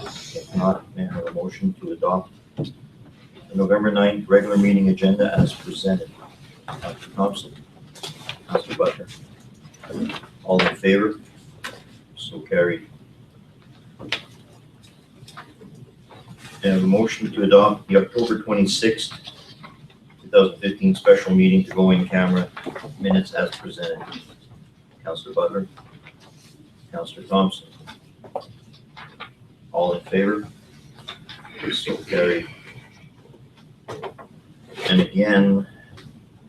If not, may I have a motion to adopt the November 9th regular meeting agenda as presented? Councilor Thompson, Councilor Butler. All in favor? So carried. I have a motion to adopt the October 26th, 2015 special meeting to go in camera minutes as presented. Councilor Butler, Councilor Thompson. All in favor? So carried. And again,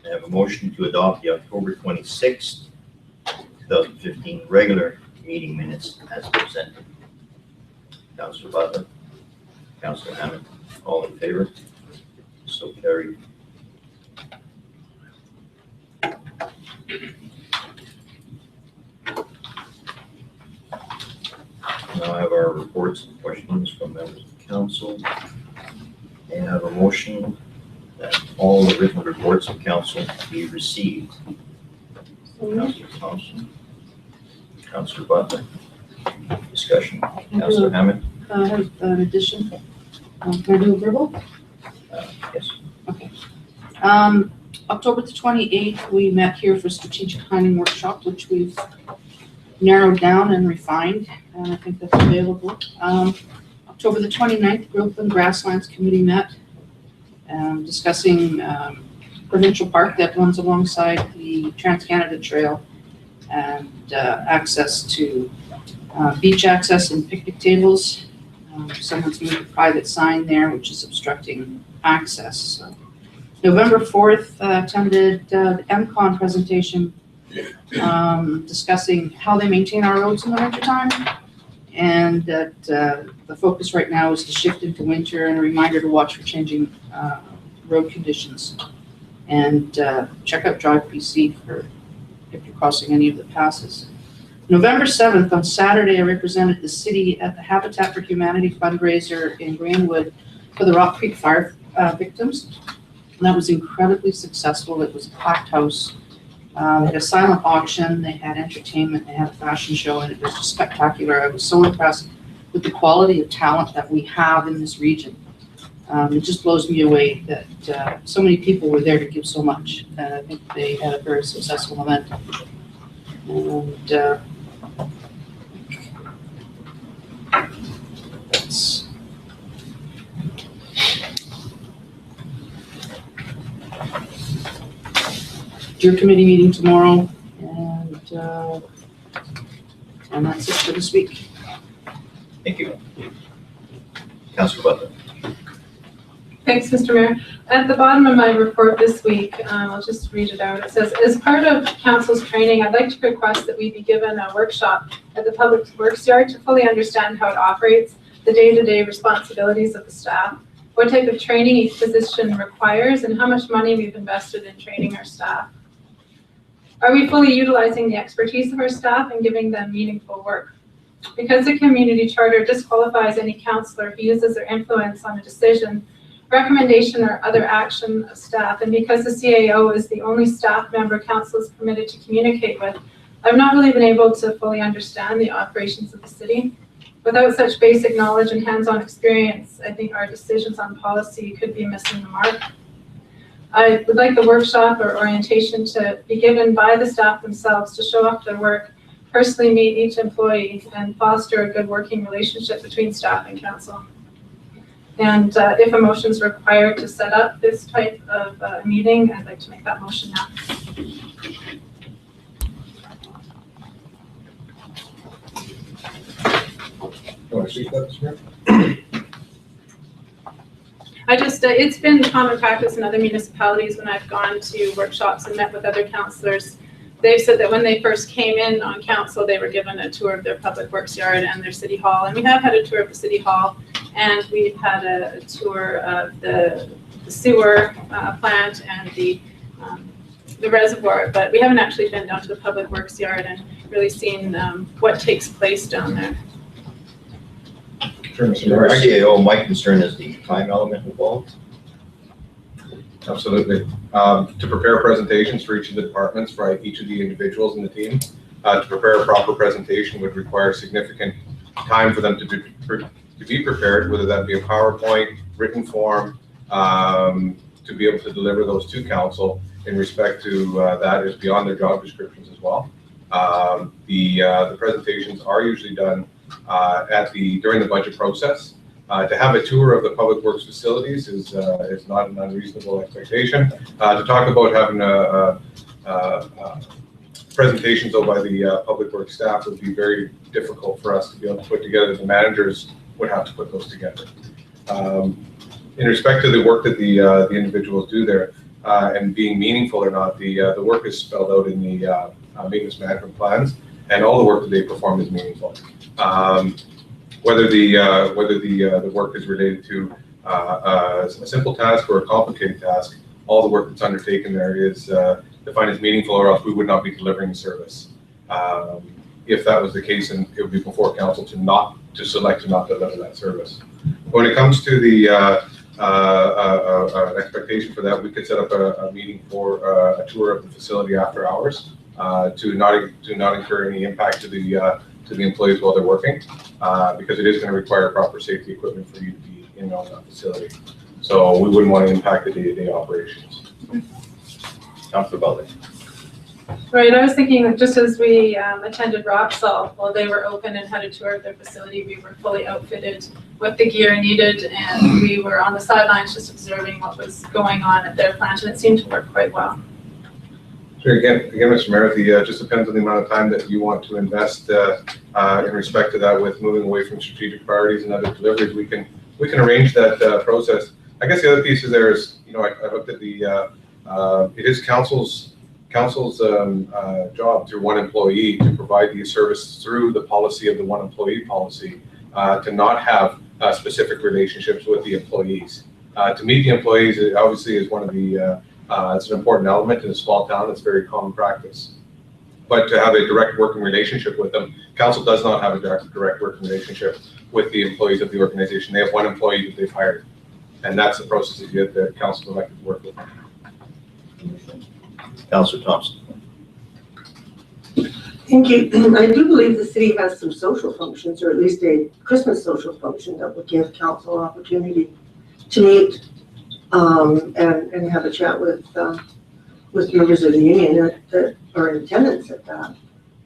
I have a motion to adopt the October 26th, 2015 regular meeting minutes as presented. Councilor Butler, Councilor Hammond, all in favor? So carried. Now I have our reports and questions from members of the council. And I have a motion that all the written reports of council be received. Councilor Thompson, Councilor Butler, discussion. Councilor Hammond. I have an addition. Can I do a verbal? Yes. Okay. October the 28th, we met here for strategic planning workshop, which we've narrowed down and refined, and I think that's available. October the 29th, Growth and Grasslands Committee met, discussing provincial park that runs alongside the Trans-Canada Trail and access to beach access and picnic tables. Someone's moved a private sign there, which is obstructing access. So, November 4th, attended the MCON presentation discussing how they maintain our roads in the wintertime, and that the focus right now is to shift into winter, and a reminder to watch for changing road conditions. And check out Drive PC for if you're crossing any of the passes. November 7th, on Saturday, I represented the city at the Habitat for Humanity fundraiser in Greenwood for the Rock Creek fire victims. And that was incredibly successful. It was a packed house. They had a silent auction, they had entertainment, they had a fashion show, and it was just spectacular. I was so impressed with the quality of talent that we have in this region. It just blows me away that so many people were there to give so much. And I think they had a very successful event. And that's your committee meeting tomorrow, and that's it for this week. Thank you. Councilor Butler. Thanks, Mr. Mayor. At the bottom of my report this week, I'll just read it out. It says, as part of council's training, I'd like to request that we be given a workshop at the Public Works Yard to fully understand how it operates, the day-to-day responsibilities of the staff, what type of training each position requires, and how much money we've invested in training our staff. Are we fully utilizing the expertise of our staff and giving them meaningful work? Because the community charter disqualifies any councillor who uses their influence on a decision, recommendation, or other action of staff, and because the CAO is the only staff member council is permitted to communicate with, I've not really been able to fully understand the operations of the city. Without such basic knowledge and hands-on experience, I think our decisions on policy could be missing the mark. I would like the workshop or orientation to be given by the staff themselves to show off their work, personally meet each employee, and foster a good working relationship between staff and council. And if a motion is required to set up this type of meeting, I'd like to make that motion now. You want to speak to that, Mr. Mayor? It's been common practice in other municipalities when I've gone to workshops and met with other councillors. They've said that when they first came in on council, they were given a tour of their public works yard and their city hall. And we have had a tour of the city hall, and we've had a tour of the sewer plant and the reservoir, but we haven't actually been down to the public works yard and really seen what takes place down there. Sure, Mr. Mayor. CAO, my concern is the time element involved. Absolutely. To prepare presentations for each of the departments, for each of the individuals in the team, to prepare a proper presentation would require significant time for them to to be prepared, whether that be a PowerPoint, written form, to be able to deliver those to council in respect to that is beyond their job descriptions as well. The presentations are usually done during the budget process. To have a tour of the public works facilities is not an unreasonable expectation. To talk about having presentations though by the public works staff would be very difficult for us to be able to put together. The managers would have to put those together. In respect to the work that the individuals do there and being meaningful or not, the work is spelled out in the maintenance management plans, and all the work that they perform is meaningful. Whether the work is related to a simple task or a complicated task, all the work that's undertaken there is defined as meaningful, or else we would not be delivering the service. If that was the case, and it would be before council to select to not deliver that service. When it comes to the expectation for that, we could set up a meeting for a tour of the facility after hours to not incur any impact to the employees while they're working, because it is going to require proper safety equipment for you to be in and on that facility. So we wouldn't want to impact the day-to-day operations. Councilor Butler. Right, I was thinking that just as we attended Roxall, while they were open and had a tour of their facility, we were fully outfitted with the gear needed, and we were on the sidelines just observing what was going on at their plant, and it seemed to work quite well. Sure. Again, Mr. Mayor, it just depends on the amount of time that you want to invest in respect to that. With moving away from strategic priorities and other deliveries, we can arrange that process. I guess the other piece is there is, I looked at it is council's job through one employee to provide the service through the policy of the one employee policy, to not have specific relationships with the employees. To meet the employees, it obviously is one of the it's an important element in a small town. It's very common practice. But to have a direct working relationship with them, council does not have a direct working relationship with the employees of the organization. They have one employee that they've hired, and that's the process that you get the council elected to work with them. Councilor Thompson. Thank you. I do believe the city has some social functions, or at least a Christmas social function that would give council an opportunity to meet and have a chat with members of the union that are in attendance at that.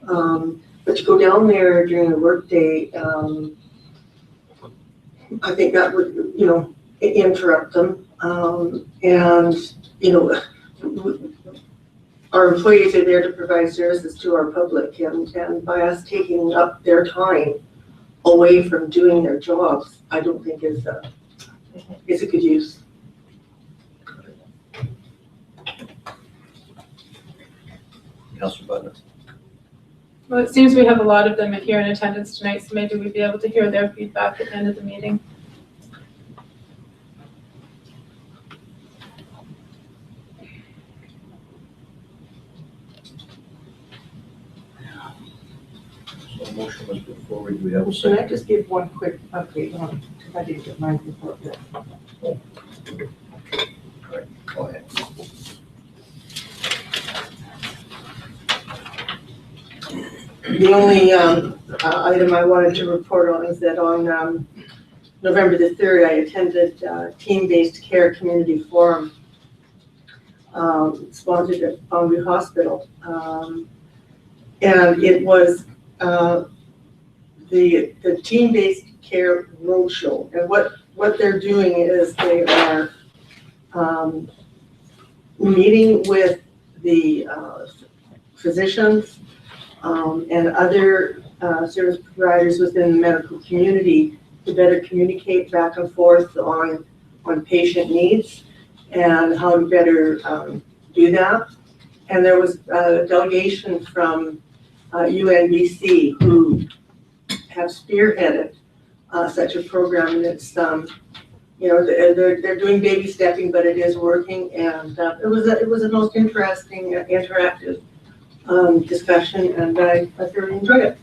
But to go down there during the workday, I think that would, interrupt them. Our employees are there to provide services to our public, and by us taking up their time away from doing their jobs, I don't think is a good use. Councilor Butler. Well, it seems we have a lot of them here in attendance tonight, so maybe we'd be able to hear their feedback at the end of the meeting. So motion was put forward. Do we have a Should I second? just give one quick update on, because I didn't get mine before that. All right, go ahead. The only item I wanted to report on is that on November the 3rd, I attended Team-Based Care Community Forum, sponsored at Foundry Hospital. And it was the Team-Based Care Roadshow. And what they're doing is they are meeting with the physicians and other service providers within the medical community to better communicate back and forth on patient needs and how to better do that. And there was a delegation from UNBC who have spearheaded such a program, and it's they're doing baby stepping, but it is working, and it was a most interesting interactive discussion, and I thoroughly enjoyed it.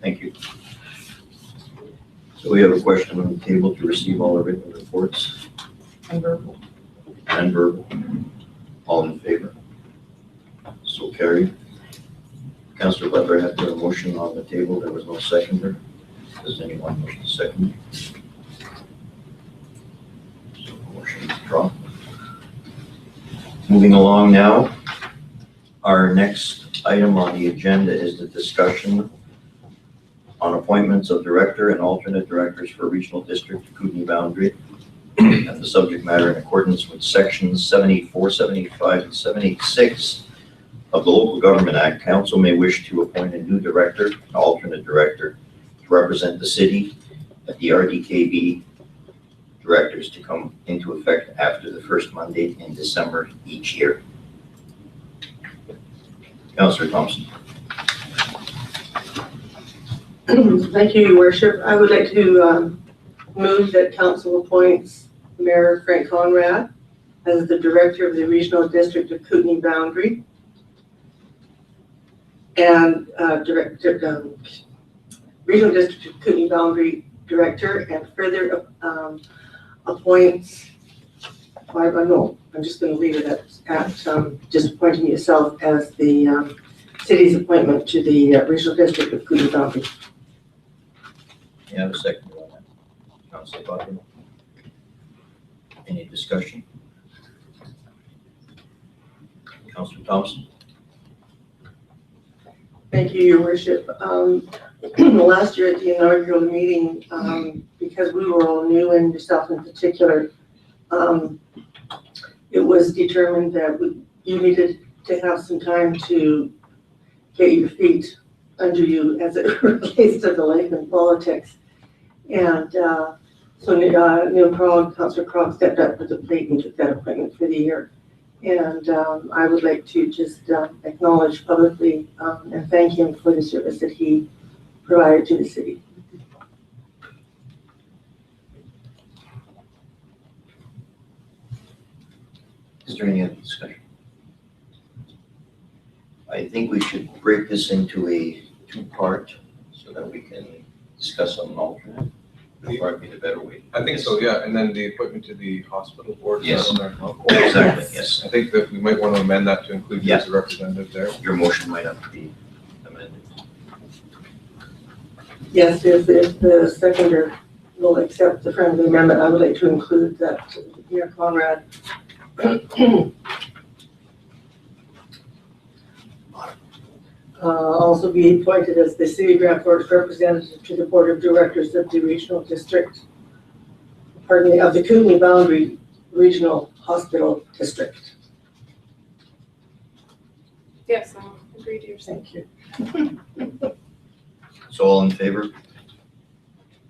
Thank you. So we have a question on the table to receive all the written reports And verbal. and verbal. All in favor? So carried. Councillor Butler had the motion on the table. There was no seconder. Does anyone wish to second? So motion is dropped. Moving along now, our next item on the agenda is the discussion on appointments of director and alternate directors for Regional District Kootenai boundary. And the subject matter in accordance with sections 74, 75, and 76 of the Local Government Act, council may wish to appoint a new director, an alternate director, to represent the city at the RDKB directors to come into effect after the first Monday in December each year. Councillor Thompson. Thank you, Your Worship. I would like to move that council appoints Mayor Frank Conrad as the director of the Regional District of Kootenai boundary and Regional District of Kootenai boundary director, and further appoints, I'm just going to leave it at just appointing yourself as the city's appointment to the Regional District of Kootenai boundary. You have a second on that? Councillor Butler. Any discussion? Councillor Thompson. Thank you, Your Worship. Last year at the inaugural meeting, because we were all new, and yourself in particular, it was determined that you needed to have some time to get your feet under you as it relates to the Lakeland politics. And so Neil Krog, Councillor Krog, stepped up to the plate and took that appointment for the year. And I would like to just acknowledge publicly and thank him for the service that he provided to the city. Is there any other discussion? I think we should break this into a two-part so that we can discuss on an alternate. That'd probably be the better way. I think so, yeah, and then the appointment to the hospital board. Yes. On there. Exactly, yes. I think that we might want to amend that to include you as a representative there. Your motion might have to be amended. Yes, if the seconder will accept the friendly amendment, I would like to include that Mayor Conrad also be appointed as the City of Grand Forks representative to the Board of Directors of the Regional District, of the Kootenai Boundary Regional Hospital District. Yes, I'll agree to your Thank you. So all in favor?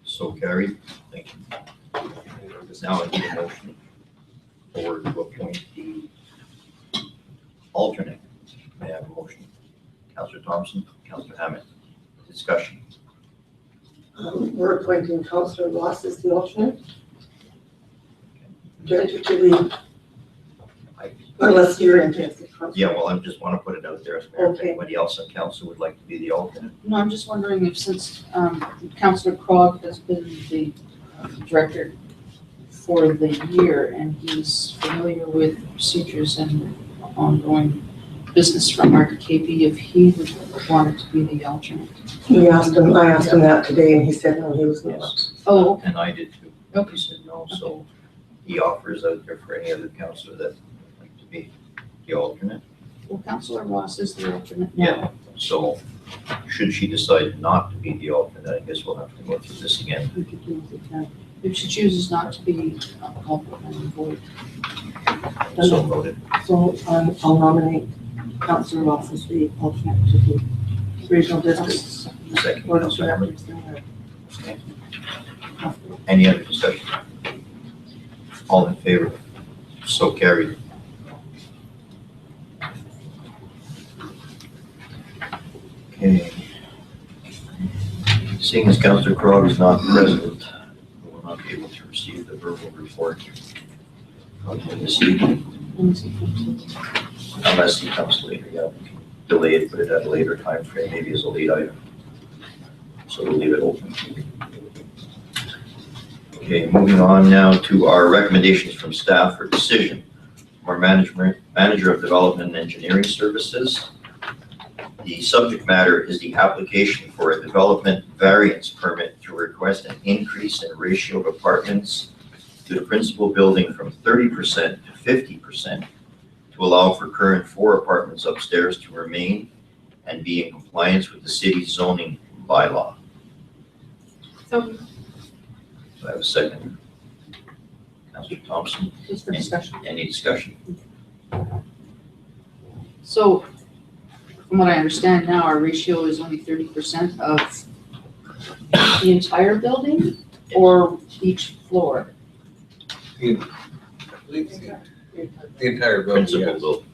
So carried. Thank you. Now I need a motion for to appoint the alternate. May I have a motion? Councillor Thompson, Councillor Hammond. Discussion. We're appointing Councillor Ross as the alternate. Director to the, unless you're interested. Yeah, well, I just want to put it out there. If Okay. anybody else on council would like to be the alternate. No, I'm just wondering if, since Councillor Krog has been the director for the year and he's familiar with procedures and ongoing business from RDKB, if he would want to be the alternate. I asked him that today, and he said no, he was not. Yes. Oh, okay. And I did too. Okay. He said no, so he offers out there for any other councillor that would like to be the alternate. Well, Councillor Ross is the alternate now. Yeah, so should she decide not to be the alternate, I guess we'll have to go through this again. We could do it now. If she chooses not to be, I'll put her on board. So voted. So I'll nominate Councillor Ross as the alternate to the Regional District. Second, Board of Councillor Hammond. Directors. Okay. Any other discussion? All in favor? So carried. Okay. Seeing as Councillor Krog is not present, we will not be able to receive the verbal report of him this evening unless he comes later. Yeah, we can delay it, put it at a later time frame, maybe as a late item. So we'll leave it open. Okay, moving on now to our recommendations from staff for decision. Our manager of development and engineering services. The subject matter is the application for a development variance permit to request an increase in ratio of apartments to the principal building from 30% to 50% to allow for current 4 apartments upstairs to remain and be in compliance with the city's zoning bylaw. So, Do I have a second? Councilor Thompson, Just for discussion. any discussion? So, from what I understand now, our ratio is only 30% of the entire building or each floor? The entire building, Principal yes. building.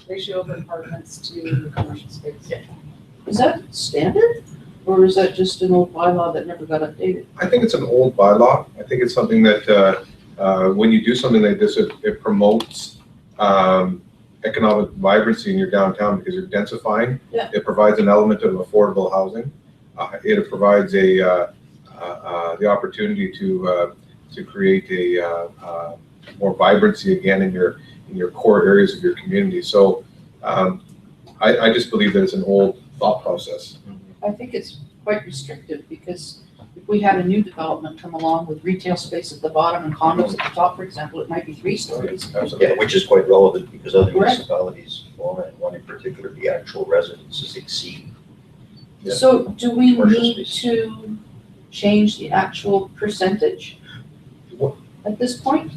Ratio of apartments to commercial space. Is that standard? Or is that just an old bylaw that never got updated? I think it's an old bylaw. I think it's something that, when you do something like this, it promotes economic vibrancy in your downtown because you're densifying. Yeah. It provides an element of affordable housing. It provides the opportunity to create a more vibrancy again in your core areas of your community. So I just believe that it's an old thought process. I think it's quite restrictive because if we had a new development come along with retail space at the bottom and condos at the top, for example, it might be 3 stories. Yeah, which is quite relevant because other Correct. municipalities, well, and one in particular, the actual residences exceed. Yeah. So do we Commercial need space. to change the actual percentage What? at this point?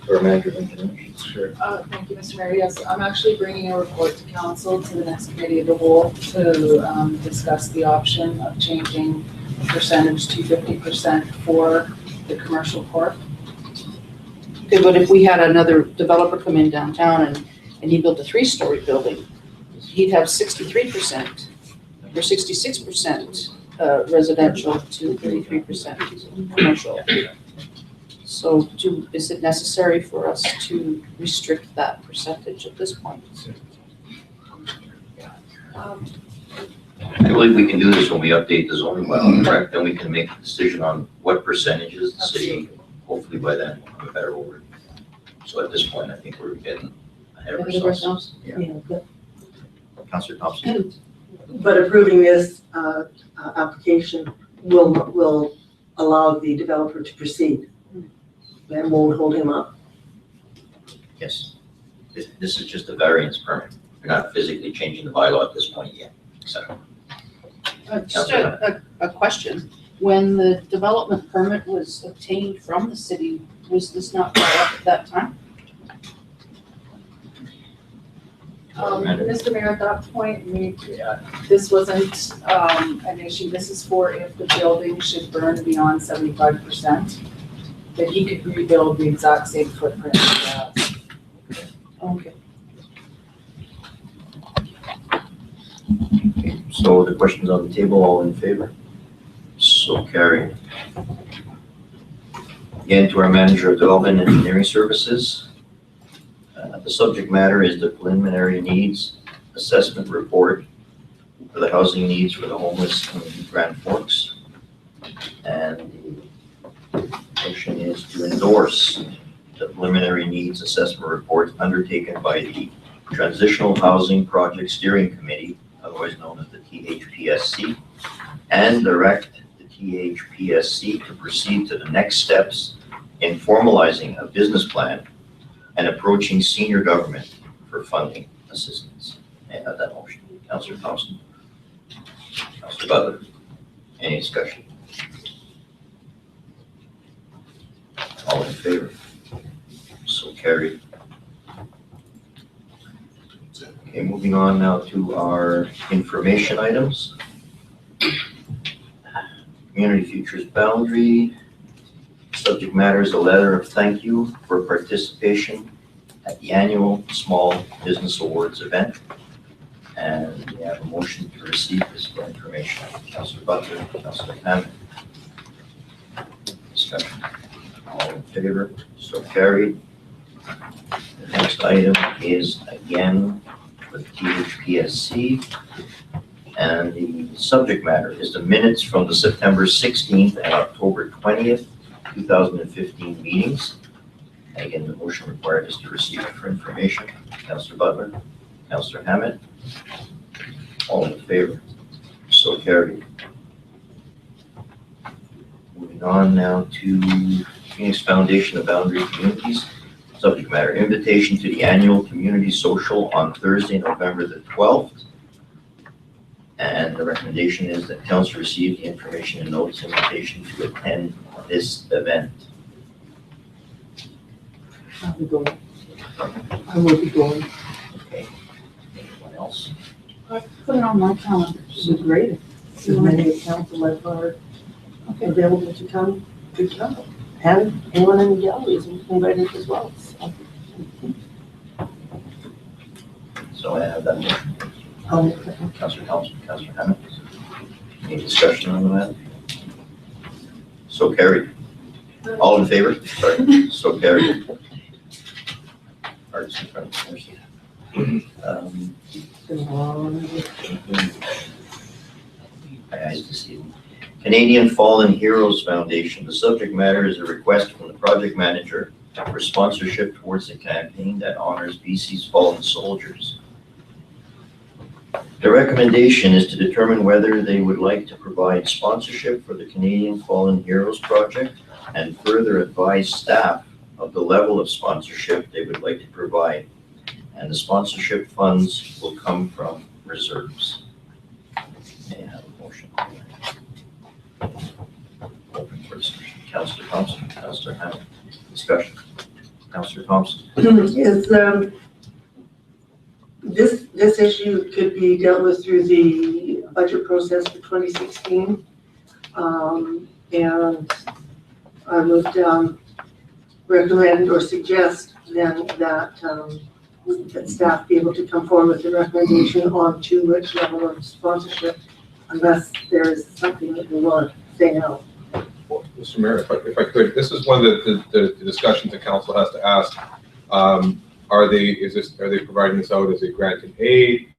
Or manager of engineering. Sure. Thank you, Mr. Mayor. Yes, I'm actually bringing a report to council to the next committee of the whole to discuss the option of changing the percentage to 50% for the commercial corp. Okay, but if we had another developer come in downtown and he built a 3-story building, he'd have 63% or 66% residential to 33% commercial. So is it necessary for us to restrict that percentage at this point? I believe we can do this when we update the zoning bylaw, correct? Then we can make a decision on what percentages the city, hopefully by then, we'll have a better order. So at this point, I think we're getting ahead of Ahead of ourselves. ourselves? Councilor Thompson? But approving this application will allow the developer to proceed. That won't hold him up. Yes. This is just a variance permit. We're not physically changing the bylaw at this point yet, so. Just a question. When the development permit was obtained from the city, was this not brought up at that time? Mr. Mayor, at that point, this wasn't an issue. This is for if the building should burn beyond 75%, that he could rebuild the exact same footprint. Okay. So the questions on the table, all in favor? So carried. Again, to our Manager of Development and Engineering Services. The subject matter is the preliminary needs assessment report for the housing needs for the homeless in Grand Forks. And the motion is to endorse the preliminary needs assessment report undertaken by the Transitional Housing Project Steering Committee, otherwise known as the THPSC, and direct the THPSC to proceed to the next steps in formalizing a business plan and approaching senior government for funding assistance. May I have that motion? Councilor Thompson? Councilor Butler? Any discussion? All in favor? So carried. Okay, moving on now to our information items. Community Futures Boundary. Subject matter is a letter of thank you for participation at the annual Small Business Awards event. And we have a motion to receive this information. Councilor Butler, Councilor Hammond. Discussion. All in favor? So carried. The next item is again with THPSC. And the subject matter is the minutes from the September 16th and October 20th 2015 meetings. And again, the motion required is to receive it for information. Councilor Butler, Councilor Hammond, All in favor? So carried. Moving on now to Phoenix Foundation of Boundary Communities. Subject matter, invitation to the annual community social on Thursday, November the 12th. And the recommendation is that council receive the information and notice invitation to attend this event. I'll be going. I will be going. Okay. Anyone else? I put it on my calendar. So great. If many of council members are available to come, good come. And anyone in the gallery is invited as well. So, So I have that motion. Councilor Thompson, Councilor Hammond. Any discussion on that? So carried. All in favor? Sorry. So carried. Arts in front of us. My eyes deceiving. Canadian Fallen Heroes Foundation. The subject matter is a request from the project manager for sponsorship towards a campaign that honors BC's fallen soldiers. The recommendation is to determine whether they would like to provide sponsorship for the Canadian Fallen Heroes Project and further advise staff of the level of sponsorship they would like to provide. And the sponsorship funds will come from reserves. May I have a motion? Open for discussion. Councilor Thompson, Councilor Hammond. Discussion. Councilor Thompson. Is, this issue could be dealt with through the budget process for 2016. And I would recommend or suggest then that that staff be able to come forward with a recommendation on to which level of sponsorship, unless there is something that we want to say no. Well, Mr. Mayor, if I could, this is one of the discussions the council has to ask. Are they providing this out as a grant and aid?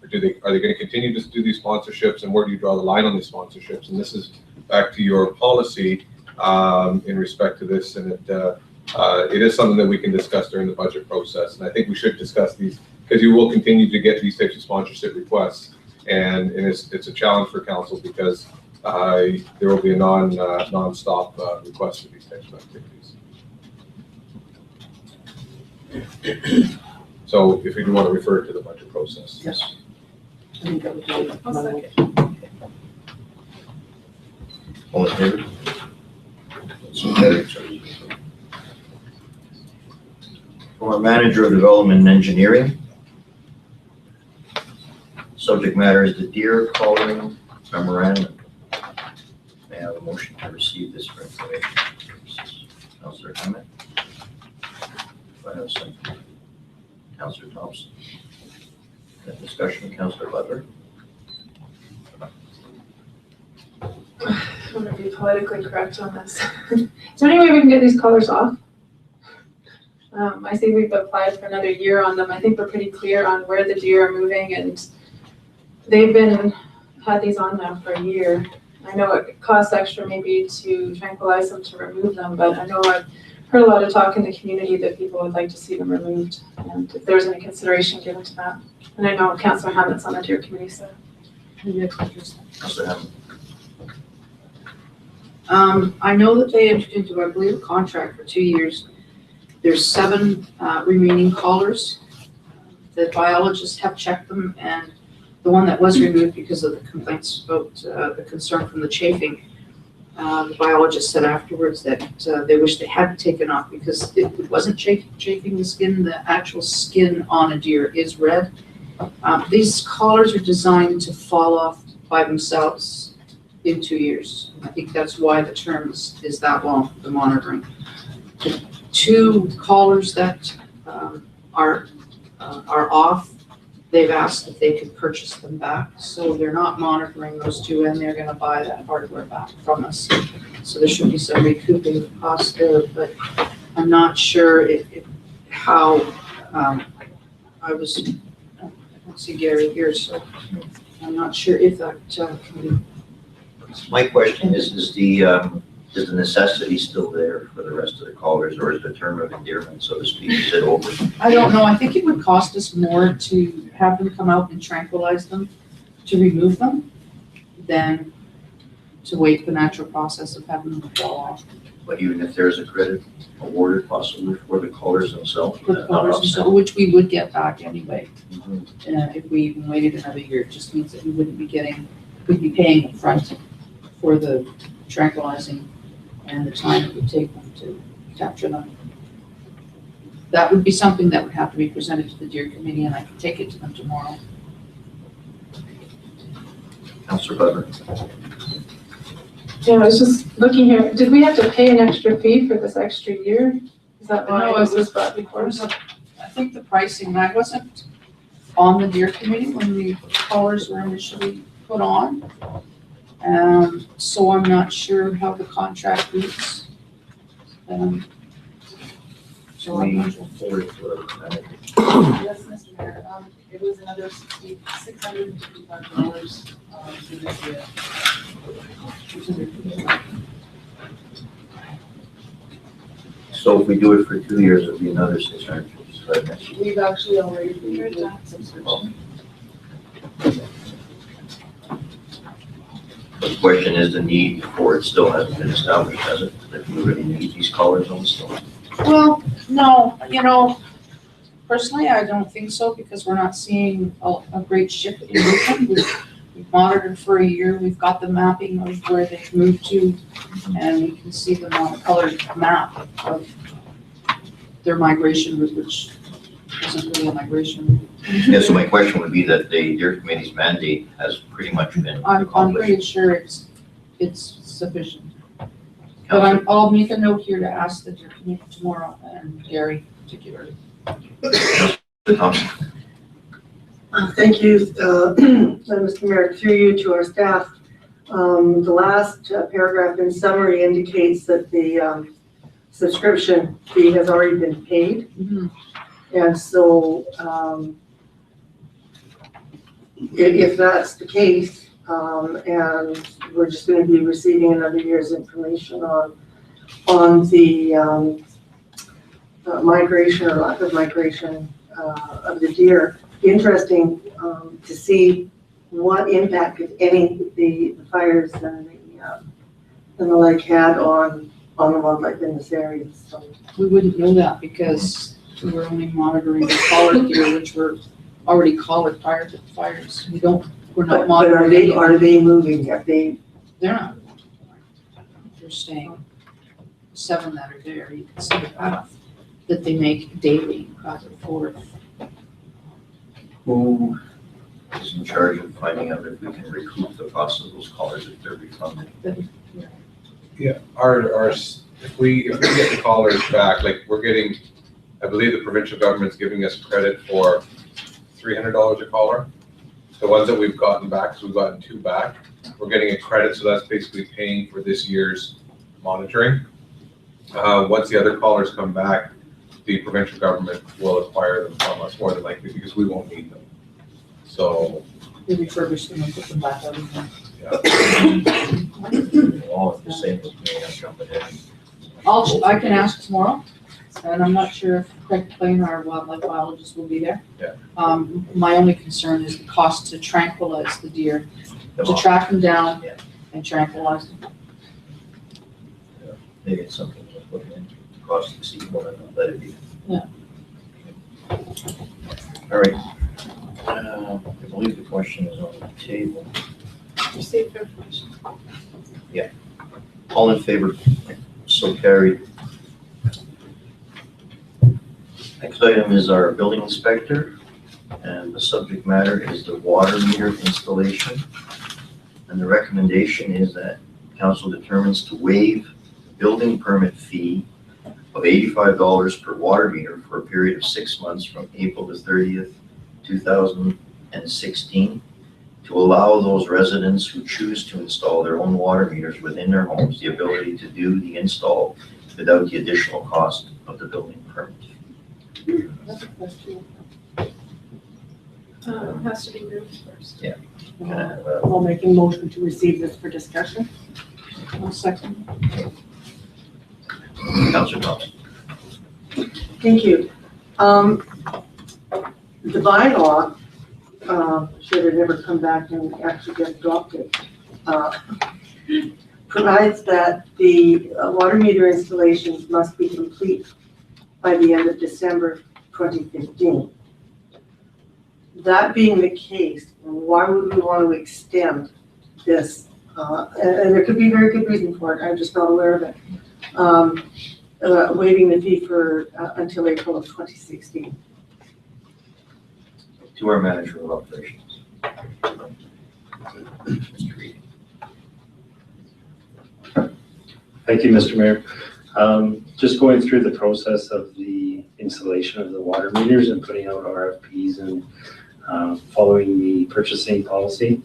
Or are they going to continue to do these sponsorships, and where do you draw the line on these sponsorships? And this is back to your policy in respect to this, and it is something that we can discuss during the budget process. And I think we should discuss these because you will continue to get these types of sponsorship requests, and it's a challenge for council because there will be a non-stop request for these types of activities. So if you do want to refer it to the budget process. Yes. I think that would be I'll second. All in favor? So carried. For Manager of Development and Engineering. Subject matter is the deer collaring memorandum. May I have a motion to receive this for information purposes? Councilor Hammond. Do I have a second? Councilor Thompson. Discussion, Councilor Butler. I want to be politically correct on this. Is there any way we can get these collars off? I see we've applied for another year on them. I think we're pretty clear on where the deer are moving, and they've had these on now for a year. I know it costs extra maybe to tranquilize them to remove them, but I know I've heard a lot of talk in the community that people would like to see them removed, and if there's any consideration given to that. And I know Councilor Hammett's on the deer committee, so. Councilor Hammond. I know that they entered into, I believe, a contract for 2 years. There's 7 remaining collars. The biologists have checked them, and the one that was removed because of the complaints about the concern from the chafing, the biologist said afterwards that they wish they hadn't taken off because it wasn't chafing the skin. The actual skin on a deer is red. These collars are designed to fall off by themselves in 2 years. I think that's why the term is that long, the monitoring. The 2 collars that are off, they've asked if they could purchase them back. So they're not monitoring those 2, and they're going to buy that hardware back from us. So there should be some recouping costs there, but I'm not sure how, I don't see Gary here, so I'm not sure if that can be. My question is the necessity still there for the rest of the collars, or is the term of endearment, so to speak, is it over? I don't know. I think it would cost us more to have them come out and tranquilize them to remove them than to wait the natural process of having them fall off. But even if there's a credit awarded possibly for the colors themselves? For the colors and so, which we would get back anyway, Mhm. if we even waited another year, it just means that we wouldn't be getting, we'd be paying upfront for the tranquilizing and the time it would take them to capture them. That would be something that would have to be presented to the Deer Committee, and I can take it to them tomorrow. Councillor Butler? Yeah, I was just looking here, did we have to pay an extra fee for this extra year? Is that why No, this it was brought before us? I think the pricing, I wasn't on the Deer Committee when the collars were initially put on. So I'm not sure how the contract reads. So I'm not sure. Yes, Mr. Mayor, it was another $655 for this year. So if we do it for 2 years, it'll be another 655 next year. We've actually already paid the subscription. The question is the need for it still hasn't been established, has it? That we really need these colors on still? Well, no, personally, I don't think so, because we're not seeing a great shift in movement. We've monitored for a year, we've got the mapping of where they've moved to, and we can see them on a colored map of their migration route, which isn't really a migration route. Yeah, so my question would be that the Deer Committee's mandate has pretty much been I'm accomplished. pretty sure it's sufficient. But I'll make a note here to ask the Deer Committee tomorrow, and Gary particularly. Thompson? Thank you, Mr. Mayor, through you to our staff. The last paragraph in summary indicates that the subscription fee has already been paid. Mhm. And so if that's the case, and we're just going to be receiving another year's information on the migration or lack of migration of the deer, interesting to see what impact, if any, the fires and the lake had on the wildlife in this area. So, We wouldn't know that because we were only monitoring the collared deer, which were already collared prior to the fires. We're not but monitoring. any of are they moving? Are they? They're not. They're staying. 7 that are there, you can see the path that they make daily back and forth. Who is in charge of finding out if we can recoup the cost of those collars if they're refunded? Yeah, if we get the collars back, like we're getting, I believe the provincial government's giving us credit for $300 a collar. The ones that we've gotten back, because we've gotten 2 back, we're getting a credit, so that's basically paying for this year's monitoring. Once the other collars come back, the provincial government will acquire them from us more than likely because we won't need them. So, They refurbish them and put them back out again. All of the same with me, I'm jumping in. I can ask tomorrow, and I'm not sure if Craig Plain, our wildlife biologist, will be there. Yeah. My only concern is the cost to tranquilize the deer, to track them down Yeah. and tranquilize them. Maybe it's something to put in, cost exceed more than let it be. Yeah. All right. I believe the question is on the table. Received for information. All in favor? So carried. Next item is our building inspector, and the subject matter is the water meter installation. And the recommendation is that council determines to waive the building permit fee of $85 per water meter for a period of 6 months from April the 30th, 2016, to allow those residents who choose to install their own water meters within their homes the ability to do the install without the additional cost of the building permit. That's a question. It has to be moved first. Can I have a I'll make a motion to receive this for discussion. One second. Councilor Thompson? Thank you. The bylaw should it ever come back and actually get adopted, provides that the water meter installations must be complete by the end of December 2015. That being the case, why would we want to extend this? And there could be very good reason for it, I'm just not aware of it. Waiving the fee for until April of 2016. To our manager of operations. Mr. Reed. Thank you, Mr. Mayor. Just going through the process of the installation of the water meters and putting out RFPs and following the purchasing policy,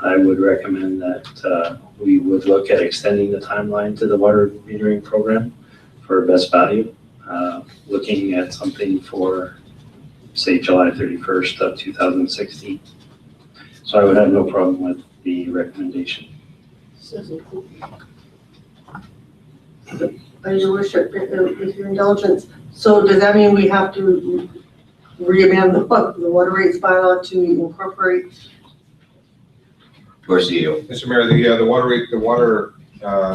I would recommend that we would look at extending the timeline to the water metering program for best value, looking at something for, say, July 31st of 2016. So I would have no problem with the recommendation. Your worship, with your indulgence, so does that mean we have to re-amend the water rates bylaw to incorporate? Or CEO. Mr. Mayor, the water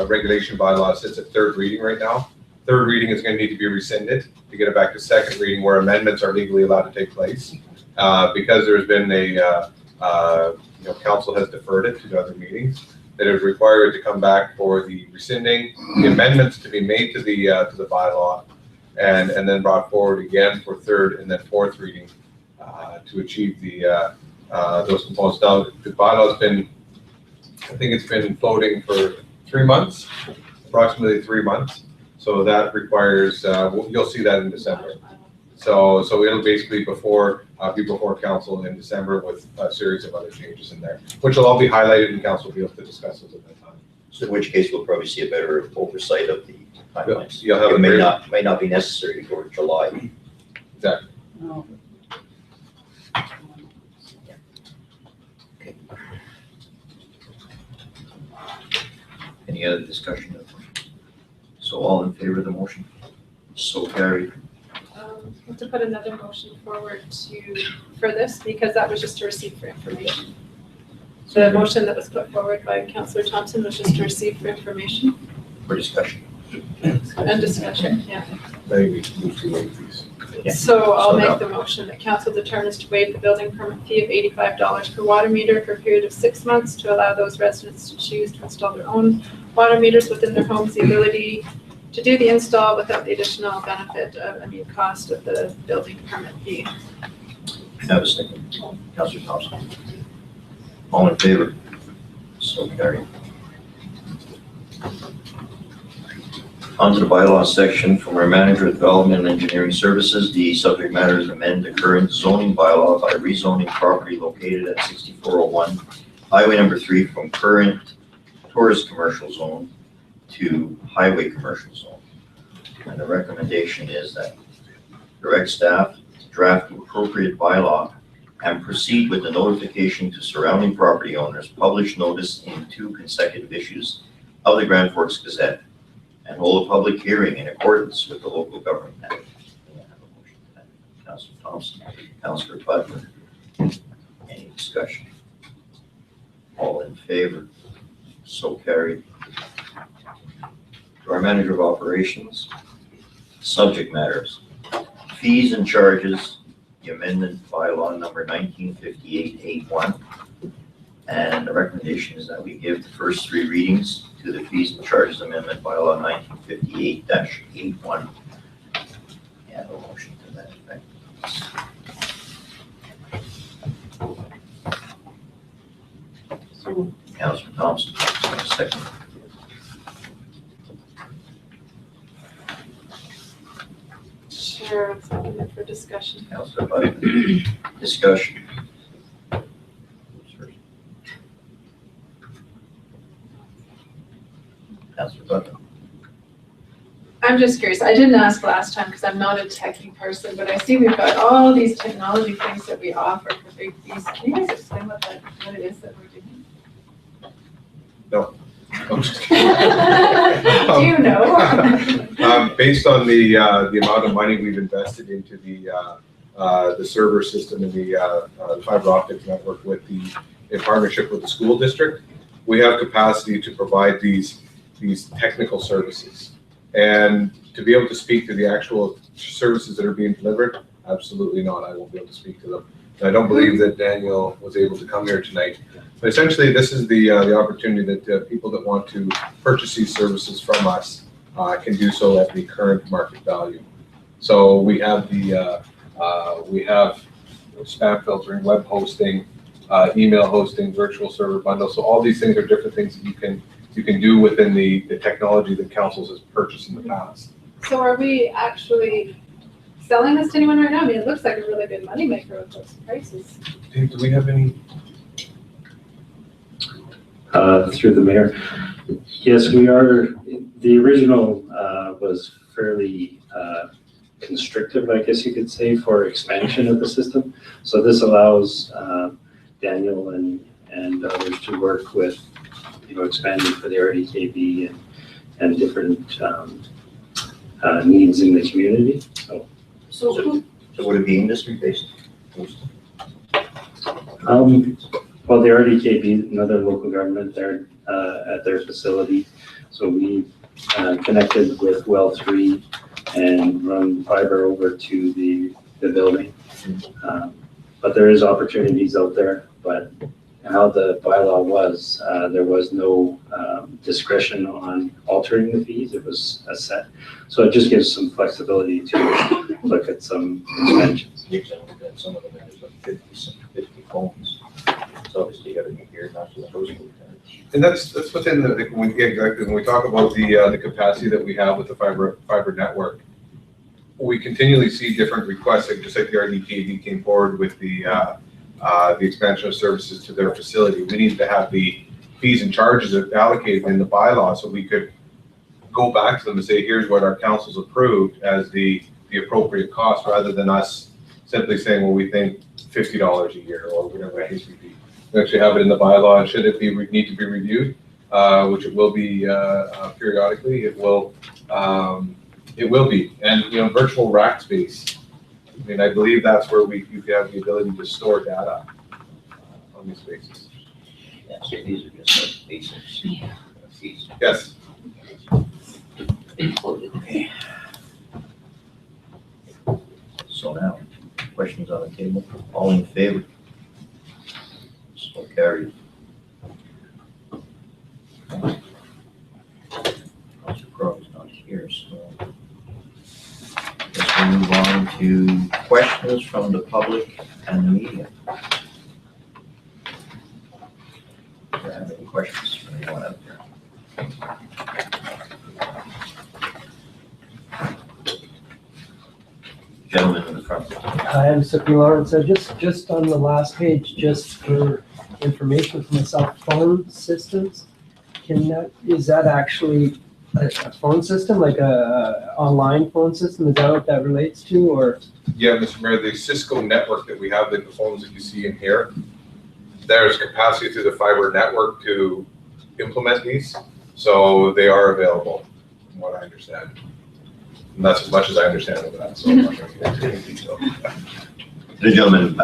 regulation bylaw sits at third reading right now. Third reading is going to need to be rescinded to get it back to second reading where amendments are legally allowed to take place. Because there's been council has deferred it to other meetings, that is required to come back for the rescinding, the amendments to be made to the bylaw, and then brought forward again for third and then fourth reading to achieve those components. Now, the bylaw's been, I think it's been floating for 3 months, approximately 3 months. So that requires, you'll see that in December. So it'll basically be before council in December with a series of other changes in there, which will all be highlighted and council will be able to discuss those at that time. So in which case we'll probably see a better oversight of the timelines. You'll have It a may great- not be necessary to go to July. Exactly. No. Any other discussion? So all in favor of the motion? So carried. We have to put another motion forward for this, because that was just to receive for information. The motion that was put forward by Councillor Thompson was just to receive for information For discussion. and discussion, yeah. Maybe move to waive these. Yeah. So I'll So make now- the motion that council determines to waive the building permit fee of $85 per water meter for a period of 6 months to allow those residents to choose to install their own water meters within their homes the ability to do the install without the additional benefit cost of the building permit fee. Have a second. Councillor Thompson. All in favor? So carried. On to the bylaws section from our manager of development and engineering services. The subject matter is amend the current zoning bylaw by rezoning property located at 6401 Highway number 3 from current tourist commercial zone to highway commercial zone. And the recommendation is that direct staff to draft the appropriate bylaw and proceed with the notification to surrounding property owners, publish notice in 2 consecutive issues of the Grand Forks Gazette, and hold a public hearing in accordance with the local government act. May I have a motion to that? Councillor Thompson, Councillor Butler. Any discussion? All in favor? So carried. To our manager of operations, subject matters, fees and charges, the amendment bylaw number 1958-81. And the recommendation is that we give the first 3 readings to the fees and charges amendment bylaw 1958-81. And a motion to that effect. Councillor Thompson, second. Sure, it's not meant for discussion. Councillor Butler, discussion. Councillor Butler. I'm just curious, I didn't ask last time because I'm not a techie person, but I see we've got all these technology things that we offer for big fees. Can you guys explain what it is that we're doing? No. Do you know? Based on the amount of money we've invested into the the server system and the fiber optic network in partnership with the school district, we have capacity to provide these technical services. And to be able to speak to the actual services that are being delivered, absolutely not. I won't be able to speak to them. And I don't believe that Daniel was able to come here tonight. But essentially, this is the opportunity that people that want to purchase these services from us can do so at the current market value. So we have spam filtering, web hosting, email hosting, virtual server bundles. So all these things are different things that you can do within the technology that councils has purchased in the past. So are we actually selling this to anyone right now? I mean, it looks like a really good moneymaker with those prices. Dave, do we have any? Through the mayor. Yes, we are. The original was fairly constrictive, I guess you could say, for expansion of the system. So this allows Daniel and others to work with, expanding for the RDKB and different needs in the community. So would it be industry-based? Well, the RDKB, another local government there at their facility. So we connected with Well 3 and run fiber over to the building. But there is opportunities out there, but how the bylaw was, there was no discretion on altering the fees. It was a set. So it just gives some flexibility to look at some expansions. Some of them have like 50 phones. So obviously you got to be here, not just those. And that's within when we talk about the capacity that we have with the fiber network. We continually see different requests, just like the RDKB came forward with the expansion of services to their facility. We need to have the fees and charges allocated in the bylaw so we could go back to them and say, here's what our council's approved as the appropriate cost, rather than us simply saying, well, we think $50 a year or whatever it case may be. We actually have it in the bylaw, and should it need to be reviewed, which it will be periodically, it will be. And virtual rack space. I mean, I believe that's where you have the ability to store data on these spaces. Yeah, so these are just like basics. Fees. Yes. So now, questions on the table? All in favor? So carried. Councilor Crowe is not here, so let's move on to questions from the public and the media. Do you have any questions from anyone out there? Gentleman in the front. Hi, I'm Sophie Lawrence. Just on the last page, just for information for myself, phone systems, is that actually a phone system, like a online phone system? Is that what that relates to, or? Yeah, Mr. Mayor, the Cisco network that we have, the phones that you see in here, there's capacity through the fiber network to implement these, so they are available, from what I understand. And that's as much as I understand of that, so I'm not going to get into any detail. The gentleman.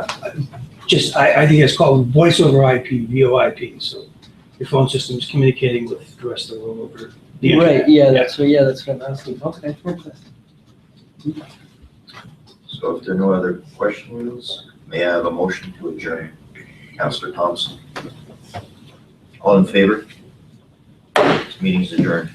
I think it's called voice over IP, VoIP, so your phone system is communicating with the rest of the world over the internet. Right, yeah, that's what I'm asking. Okay, fantastic. So if there are no other questions, may I have a motion to adjourn? Councilor Thompson. All in favor? This meeting is adjourned.